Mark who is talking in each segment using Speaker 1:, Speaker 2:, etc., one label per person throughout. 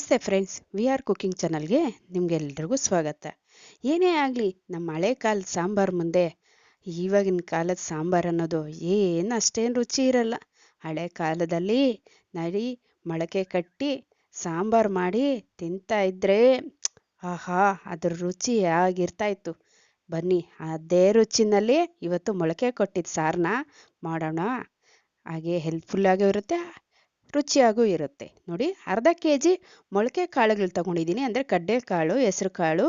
Speaker 1: ನಮಸ್ತೆ friends, we are cooking ಚಾನಲ್ಗೆ ನಿಮಗೆಲ್ರಿಗೂ ಸ್ವಾಗತ. ಏನೇ ಆಗಲಿ, ನಮ್ಮ ಹಳೆ ಕಾಲದ ಸಾಂಬಾರು ಮುಂದೆ ಇವಾಗಿನ ಕಾಲದ ಸಾಂಬಾರು ಅನ್ನೋದು ಏನು ಅಷ್ಟೇನು ರುಚಿ ಇರಲ್ಲ. ಹಳೆ ಕಾಲದಲ್ಲಿ ನಡಿ ಮೊಳಕೆ ಕಟ್ಟಿ ಸಾಂಬಾರು ಮಾಡಿ ತಿಂತಾ ಇದ್ರೆ ಆಹಾ, ಅದ್ರ ರುಚಿ ಆಗಿರ್ತಾ ಇತ್ತು. ಬನ್ನಿ, ಅದೇ ರುಚಿನಲ್ಲಿ ಇವತ್ತು ಮೊಳಕೆ ಕೊಟ್ಟಿದ್ದ ಸಾರನ್ನ ಮಾಡೋಣ. ಹಾಗೆ ಹೆಲ್ಪ್ಫುಲ್ಲಾಗೂ ಇರುತ್ತೆ, ರುಚಿಯಾಗೂ ಇರುತ್ತೆ. ನೋಡಿ, ಅರ್ಧ ಕೆಜಿ ಮೊಳಕೆ ಕಾಳುಗಳು ತಗೊಂಡಿದ್ದೀನಿ. ಅಂದರೆ ಕಡಲೆಕಾಳು, ಹೆಸರು ಕಾಳು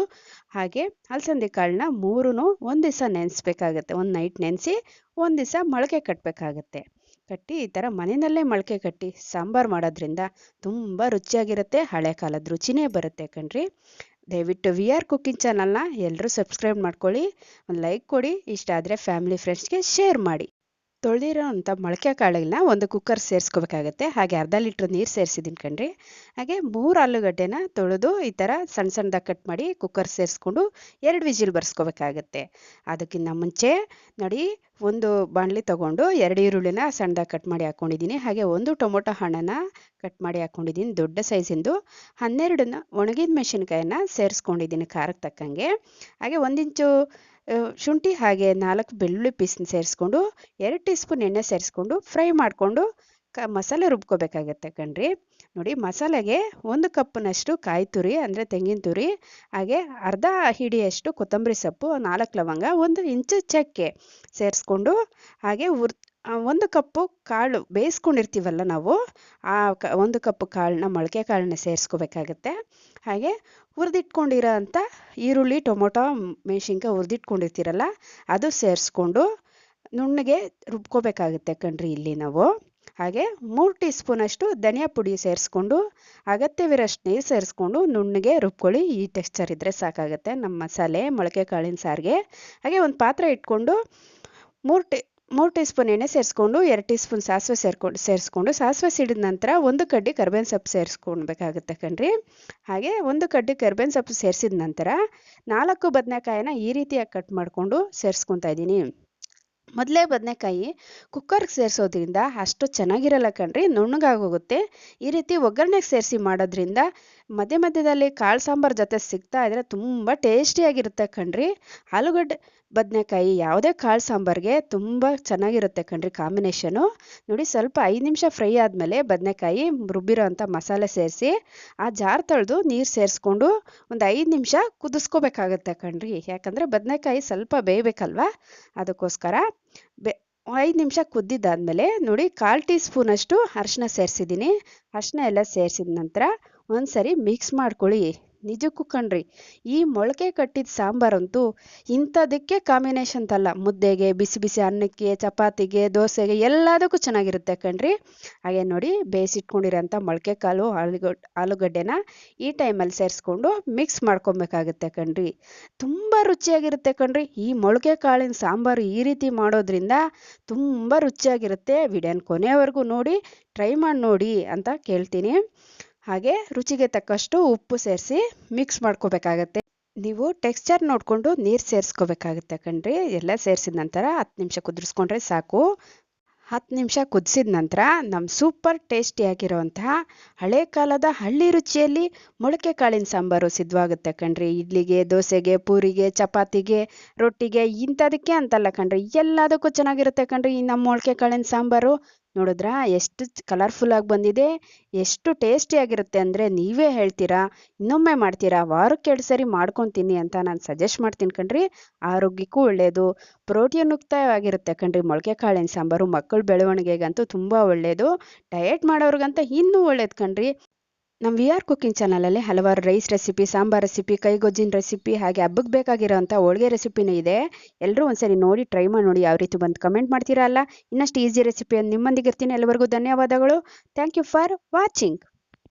Speaker 1: ಹಾಗೆ ಅಲಸಂದೆ ಕಾಳನ್ನ ಮೂರೂ ಒಂದು ದಿವಸ ನೆನೆಸ್ಬೇಕಾಗತ್ತೆ. ಒಂದು ನೈಟ್ ನೆನೆಸಿ ಒಂದು ದಿವಸ ಮೊಳಕೆ ಕಟ್ಟಬೇಕಾಗತ್ತೆ. ಕಟ್ಟಿ ಈ ಥರ ಮನೆಯಲ್ಲೇ ಮೊಳಕೆ ಕಟ್ಟಿ ಸಾಂಬಾರು ಮಾಡೋದ್ರಿಂದ ತುಂಬ ರುಚಿಯಾಗಿರುತ್ತೆ. ಹಳೆ ಕಾಲದ ರುಚಿನೇ ಬರುತ್ತೆ ಕಣ್ರಿ. ದಯವಿಟ್ಟು ವಿ ಆರ್ ಕುಕಿಂಗ್ ಚಾನಲ್ನ ಎಲ್ಲರೂ ಸಬ್ಸ್ಕ್ರೈಬ್ ಮಾಡ್ಕೊಳ್ಳಿ, ಒಂದು ಲೈಕ್ ಕೊಡಿ, ಇಷ್ಟ ಆದರೆ ಫ್ಯಾಮಿಲಿ ಫ್ರೆಂಡ್ಸ್ಗೆ ಶೇರ್ ಮಾಡಿ. ತೊಳೆದಿರೋ ಅಂಥ ಮೊಳಕೆ ಕಾಳುಗಳನ್ನ ಒಂದು ಕುಕ್ಕರ್ ಸೇರಿಸ್ಕೋಬೇಕಾಗತ್ತೆ. ಹಾಗೆ ಅರ್ಧ ಲೀಟ್ರ್ ನೀರು ಸೇರಿಸಿದ್ದೀನಿ ಕಣ್ರಿ. ಹಾಗೆ 3 ಆಲೂಗಡ್ಡೆನ ತೊಳೆದು ಈ ಥರ ಸಣ್ಣ ಸಣ್ಣದಾಗಿ ಕಟ್ ಮಾಡಿ ಕುಕ್ಕರ್ ಸೇರಿಸ್ಕೊಂಡು 2 ವಿಜಿಲ್ ಬರ್ಸ್ಕೋಬೇಕಾಗತ್ತೆ. ಅದಕ್ಕಿಂತ ಮುಂಚೆ ನೋಡಿ, ಒಂದು ಬಾಣಲಿ ತೊಗೊಂಡು 2 ಈರುಳ್ಳಿನ ಸಣ್ಣದಾಗಿ ಕಟ್ ಮಾಡಿ ಹಾಕ್ಕೊಂಡಿದ್ದೀನಿ. ಹಾಗೆ 1 ಟೊಮೊಟೊ ಹಣ್ಣನ್ನ ಕಟ್ ಮಾಡಿ ಹಾಕ್ಕೊಂಡಿದ್ದೀನಿ, ದೊಡ್ಡ ಸೈಜಿಂದು. 12 ಒಣಗಿದ ಮೆಣಸಿನ್ಕಾಯಿನ ಸೇರಿಸ್ಕೊಂಡಿದ್ದೀನಿ ಖಾರಕ್ಕೆ ತಕ್ಕಂಗೆ. ಹಾಗೆ 1 ಇಂಚು ಶುಂಠಿ ಹಾಗೆ 4 ಬೆಳ್ಳುಳ್ಳಿ ಪೀಸ್ನ ಸೇರಿಸ್ಕೊಂಡು 2 ಟೀ ಸ್ಪೂನ್ ಎಣ್ಣೆ ಸೇರಿಸ್ಕೊಂಡು ಫ್ರೈ ಮಾಡಿಕೊಂಡು ಮಸಾಲೆ ರುಬ್ಕೋಬೇಕಾಗತ್ತೆ ಕಣ್ರಿ. ನೋಡಿ, ಮಸಾಲೆಗೆ 1 ಕಪ್ನಷ್ಟು ಕಾಯಿ ತುರಿ ಅಂದರೆ ತೆಂಗಿನ ತುರಿ, ಹಾಗೆ ಅರ್ಧ ಹಿಡಿಯಷ್ಟು ಕೊತ್ತಂಬರಿ ಸೊಪ್ಪು, 4 ಲವಂಗ, 1 ಇಂಚು ಚಕ್ಕೆ ಸೇರಿಸ್ಕೊಂಡು, ಹಾಗೆ 1 ಕಪ್ಪು ಕಾಳು ಬೇಯಿಸ್ಕೊಂಡಿರ್ತೀವಲ್ಲ ನಾವು, ಆ 1 ಕಪ್ ಕಾಳನ್ನ ಮೊಳಕೆ ಕಾಳನ್ನ ಸೇರಿಸ್ಕೋಬೇಕಾಗತ್ತೆ. ಹಾಗೆ ಹುರಿದಿಟ್ಕೊಂಡಿರೋ ಅಂಥ ಈರುಳ್ಳಿ, ಟೊಮೊಟೊ, ಮೆಣಸಿನ್ಕಾಯಿ ಹುರಿದಿಟ್ಕೊಂಡಿರ್ತೀರಲ್ಲ, ಅದು ಸೇರಿಸ್ಕೊಂಡು ನುಣ್ಣಗೆ ರುಬ್ಕೋಬೇಕಾಗುತ್ತೆ ಕಣ್ರಿ ಇಲ್ಲಿ ನಾವು. ಹಾಗೆ 3 ಟೀ ಸ್ಪೂನಷ್ಟು ಧನಿಯಾ ಪುಡಿ ಸೇರಿಸ್ಕೊಂಡು ಅಗತ್ಯವಿರೋಷ್ಟು ನೀರು ಸೇರಿಸ್ಕೊಂಡು ನುಣ್ಣಗೆ ರುಬ್ಕೊಳ್ಳಿ. ಈ ಟೆಕ್ಸ್ಚರ್ ಇದ್ದರೆ ಸಾಕಾಗುತ್ತೆ ನಮ್ಮ ಮಸಾಲೆ ಮೊಳಕೆ ಕಾಳಿನ ಸಾರಿಗೆ. ಹಾಗೆ ಒಂದು ಪಾತ್ರೆ ಇಟ್ಕೊಂಡು 3 ಟೀ ಸ್ಪೂನ್ ಎಣ್ಣೆ ಸೇರಿಸ್ಕೊಂಡು 2 ಟೀ ಸ್ಪೂನ್ ಸಾಸಿವೆ ಸೇರಿಸ್ಕೊಂಡು ಸಾಸಿವೆ ಸಿಡಿದ ನಂತರ 1 ಕಡ್ಡಿ ಕರಿಬೇವಿನ ಸೊಪ್ಪು ಸೇರಿಸ್ಕೊಳ್ಬೇಕಾಗುತ್ತೆ ಕಣ್ರಿ. ಹಾಗೆ 1 ಕಡ್ಡಿ ಕರಿಬೇವಿನ ಸೊಪ್ಪು ಸೇರಿಸಿದ ನಂತರ 4 ಬದನೆಕಾಯಿನ ಈ ರೀತಿಯಾಗಿ ಕಟ್ ಮಾಡಿಕೊಂಡು ಸೇರಿಸ್ಕೊತಾ ಇದ್ದೀನಿ. ಮೊದಲೇ ಬದನೆಕಾಯಿ ಕುಕ್ಕರ್ಗೆ ಸೇರಿಸೋದ್ರಿಂದ ಅಷ್ಟು ಚೆನ್ನಾಗಿರಲ್ಲ ಕಣ್ರಿ, ನುಣ್ಣಗಾಗೋಗುತ್ತೆ. ಈ ರೀತಿ ಒಗ್ಗರಣೆಗೆ ಸೇರಿಸಿ ಮಾಡೋದ್ರಿಂದ ಮಧ್ಯದಲ್ಲಿ ಕಾಳು ಸಾಂಬಾರು ಜೊತೆ ಸಿಗ್ತಾ ಇದ್ರೆ ತುಂಬ ಟೇಸ್ಟಿಯಾಗಿರುತ್ತೆ ಕಣ್ರಿ. ಆಲೂಗಡ್ಡೆ ಬದನೆಕಾಯಿ ಯಾವುದೇ ಕಾಳು ಸಾಂಬಾರಿಗೆ ತುಂಬ ಚೆನ್ನಾಗಿರುತ್ತೆ ಕಣ್ರಿ ಕಾಂಬಿನೇಷನು. ನೋಡಿ, ಸ್ವಲ್ಪ 5 ನಿಮಿಷ ಫ್ರೈ ಆದಮೇಲೆ ಬದನೆಕಾಯಿ ರುಬ್ಬಿರೋ ಅಂಥ ಮಸಾಲೆ ಸೇರಿಸಿ ಆ ಜಾರ್ ತೊಳೆದು ನೀರು ಸೇರಿಸ್ಕೊಂಡು ಒಂದು 5 ನಿಮಿಷ ಕುದಿಸ್ಕೋಬೇಕಾಗತ್ತೆ ಕಣ್ರಿ. ಯಾಕಂದರೆ ಬದನೆಕಾಯಿ ಸ್ವಲ್ಪ ಬೇಯಬೇಕಲ್ವ, ಅದಕ್ಕೋಸ್ಕರ 5 ನಿಮಿಷ ಕುದ್ದಿದ್ದಾದಮೇಲೆ ನೋಡಿ, 1/4 ಟೀ ಸ್ಪೂನಷ್ಟು ಅರಿಶಿನ ಸೇರಿಸಿದ್ದೀನಿ. ಅರಿಶಿನ ಎಲ್ಲ ಸೇರಿಸಿದ ನಂತರ ಒಂದ್ಸರಿ ಮಿಕ್ಸ್ ಮಾಡ್ಕೊಳ್ಳಿ. ನಿಜಕ್ಕೂ ಕಣ್ರಿ, ಈ ಮೊಳಕೆ ಕಟ್ಟಿದ ಸಾಂಬಾರಂತೂ ಇಂಥದಕ್ಕೆ ಕಾಂಬಿನೇಷನ್ ಅಂತಲ್ಲ, ಮುದ್ದೆಗೆ, ಬಿಸಿ ಬಿಸಿ ಅನ್ನಕ್ಕೆ, ಚಪಾತಿಗೆ, ದೋಸೆಗೆ ಎಲ್ಲದಕ್ಕೂ ಚೆನ್ನಾಗಿರುತ್ತೆ ಕಣ್ರಿ. ಹಾಗೆ ನೋಡಿ, ಬೇಯಿಸಿಟ್ಕೊಂಡಿರೋಂಥ ಮೊಳಕೆ ಕಾಳು ಆಲೂಗಡ್ಡೆನ ಈ ಟೈಮಲ್ಲಿ ಸೇರಿಸ್ಕೊಂಡು ಮಿಕ್ಸ್ ಮಾಡ್ಕೊಬೇಕಾಗುತ್ತೆ ಕಣ್ರಿ. ತುಂಬ ರುಚಿಯಾಗಿರುತ್ತೆ ಕಣ್ರಿ. ಈ ಮೊಳಕೆ ಕಾಳಿನ ಸಾಂಬಾರು ಈ ರೀತಿ ಮಾಡೋದ್ರಿಂದ ತುಂಬ ರುಚಿಯಾಗಿರುತ್ತೆ. ವಿಡಿಯೋನ ಕೊನೆಯವರೆಗೂ ನೋಡಿ, ಟ್ರೈ ಮಾಡಿ ನೋಡಿ ಅಂತ ಕೇಳ್ತೀನಿ. ಹಾಗೆ ರುಚಿಗೆ ತಕ್ಕಷ್ಟು ಉಪ್ಪು ಸೇರಿಸಿ ಮಿಕ್ಸ್ ಮಾಡ್ಕೋಬೇಕಾಗತ್ತೆ. ನೀವು ಟೆಕ್ಸ್ಚರ್ ನೋಡಿಕೊಂಡು ನೀರು ಸೇರಿಸ್ಕೋಬೇಕಾಗುತ್ತೆ ಕಣ್ರಿ. ಎಲ್ಲ ಸೇರಿಸಿದ ನಂತರ 10 ನಿಮಿಷ ಕುದಿಸ್ಕೊಂಡ್ರೆ ಸಾಕು. 10 ನಿಮಿಷ ಕುದಿಸಿದ ನಂತರ ನಮ್ಮ ಸೂಪರ್ ಟೇಸ್ಟಿಯಾಗಿರೋವಂತಹ ಹಳೆ ಕಾಲದ ಹಳ್ಳಿ ರುಚಿಯಲ್ಲಿ ಮೊಳಕೆ ಕಾಳಿನ ಸಾಂಬಾರು ಸಿದ್ಧವಾಗುತ್ತೆ ಕಣ್ರಿ. ಇಡ್ಲಿಗೆ, ದೋಸೆಗೆ, ಪೂರಿಗೆ, ಚಪಾತಿಗೆ, ರೊಟ್ಟಿಗೆ ಇಂಥದಕ್ಕೆ ಅಂತಲ್ಲ ಕಣ್ರಿ, ಎಲ್ಲದಕ್ಕೂ ಚೆನ್ನಾಗಿರುತ್ತೆ ಕಣ್ರಿ ಈ ನಮ್ಮ ಮೊಳಕೆ ಕಾಳಿನ ಸಾಂಬಾರು. ನೋಡಿದ್ರಾ ಎಷ್ಟು ಕಲರ್ಫುಲ್ಲಾಗಿ ಬಂದಿದೆ, ಎಷ್ಟು ಟೇಸ್ಟಿಯಾಗಿರುತ್ತೆ ಅಂದರೆ ನೀವೇ ಹೇಳ್ತೀರಾ, ಇನ್ನೊಮ್ಮೆ ಮಾಡ್ತೀರಾ, ವಾರಕ್ಕೆ 2 ಸರಿ ಮಾಡ್ಕೊತೀನಿ ಅಂತ ನಾನು ಸಜೆಸ್ಟ್ ಮಾಡ್ತೀನಿ ಕಣ್ರಿ. ಆರೋಗ್ಯಕ್ಕೂ ಒಳ್ಳೆಯದು, ಪ್ರೋಟೀನ್ ಯುಕ್ತವಾಗಿರುತ್ತೆ ಕಣ್ರಿ ಮೊಳಕೆ ಕಾಳಿನ ಸಾಂಬಾರು. ಮಕ್ಕಳ ಬೆಳವಣಿಗೆಗಂತೂ ತುಂಬ ಒಳ್ಳೆಯದು, ಡಯಟ್ ಮಾಡೋರ್ಗಂತ ಇನ್ನೂ ಒಳ್ಳೇದು ಕಣ್ರಿ. ನಮ್ಮ ವಿ ಆರ್ ಕುಕಿಂಗ್ ಚಾನಲಲ್ಲಿ ಹಲವಾರು ರೈಸ್ ರೆಸಿಪಿ, ಸಾಂಬಾರ್ ರೆಸಿಪಿ, ಕೈಗೊಜ್ಜಿನ ರೆಸಿಪಿ, ಹಾಗೆ ಹಬ್ಬಕ್ಕೆ ಬೇಕಾಗಿರೋಂಥ ಹೋಳಿಗೆ ರೆಸಿಪಿನೂ ಇದೆ. ಎಲ್ಲರೂ ಒಂದ್ಸರಿ ನೋಡಿ, ಟ್ರೈ ಮಾಡಿ ನೋಡಿ. ಯಾವ ರೀತಿ ಬಂದು ಕಮೆಂಟ್ ಮಾಡ್ತೀರಾ ಅಲ್ಲ. ಇನ್ನಷ್ಟು ಈಸಿ ರೆಸಿಪಿ ನಿಮ್ಮೊಂದಿಗೆ ಇರ್ತೀನಿ. ಎಲ್ಲರಿಗೂ ಧನ್ಯವಾದಗಳು. Thank you for watching.